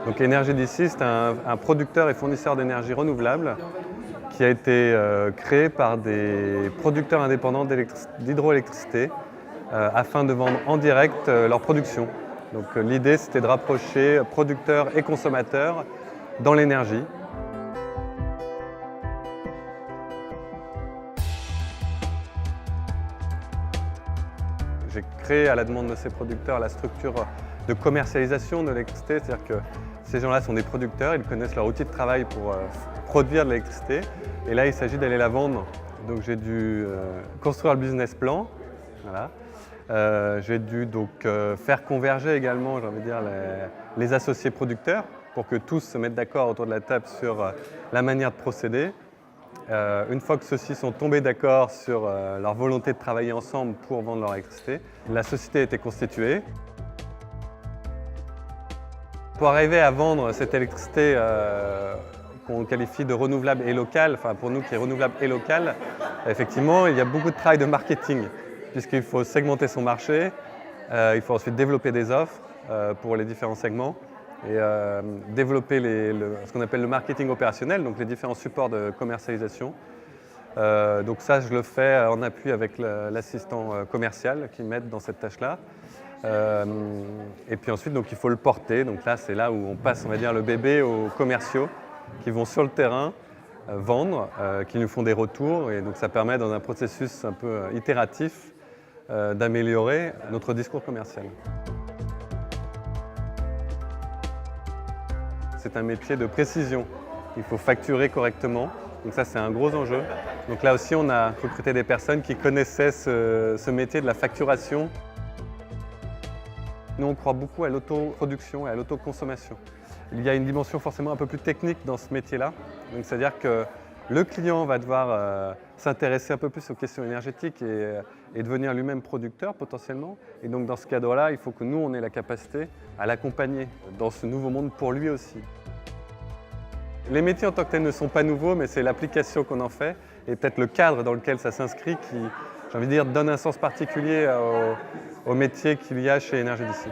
Donc Énergie d'ici, c'est un producteur et fournisseur d'énergie renouvelable qui a été créé par des producteurs indépendants d'hydroélectricité afin de vendre en direct leur production. Donc l'idée, c'était de rapprocher producteurs et consommateurs dans l'énergie. J'ai créé à la demande de ces producteurs la structure de commercialisation de l'électricité, c'est-à-dire que ces gens-là sont des producteurs, ils connaissent leur outil de travail pour produire de l'électricité et là il s'agit d'aller la vendre. Donc j'ai dû construire le business plan, voilà. J'ai dû donc faire converger également, j'ai envie de dire, les associés producteurs pour que tous se mettent d'accord autour de la table sur la manière de procéder. Une fois que ceux-ci sont tombés d'accord sur leur volonté de travailler ensemble pour vendre leur électricité, la société a été constituée. Pour arriver à vendre cette électricité qu'on qualifie de renouvelable et locale, enfin pour nous qui est renouvelable et locale, effectivement il y a beaucoup de travail de marketing puisqu'il faut segmenter son marché, il faut ensuite développer des offres pour les différents segments et développer ce qu'on appelle le marketing opérationnel, donc les différents supports de commercialisation. Donc ça, je le fais en appui avec l'assistant commercial qui m'aide dans cette tâche-là. Et puis ensuite, donc, il faut le porter. Donc là, c'est là où on passe, on va dire, le bébé aux commerciaux qui vont sur le terrain vendre, qui nous font des retours. Et donc ça permet, dans un processus un peu itératif, d'améliorer notre discours commercial. C'est un métier de précision. Il faut facturer correctement. Donc ça, c'est un gros enjeu. Donc là aussi, on a recruté des personnes qui connaissaient ce métier de la facturation. Nous, on croit beaucoup à l'autoproduction et à l'autoconsommation. Il y a une dimension forcément un peu plus technique dans ce métier-là. Donc c'est-à-dire que le client va devoir s'intéresser un peu plus aux questions énergétiques et devenir lui-même producteur potentiellement. Et donc dans ce cadre-là, il faut que nous, on ait la capacité à l'accompagner dans ce nouveau monde pour lui aussi. Les métiers en tant que tels ne sont pas nouveaux, mais c'est l'application qu'on en fait et peut-être le cadre dans lequel ça s'inscrit qui, j'ai envie de dire, donne un sens particulier au métier qu'il y a chez Énergie d'ici.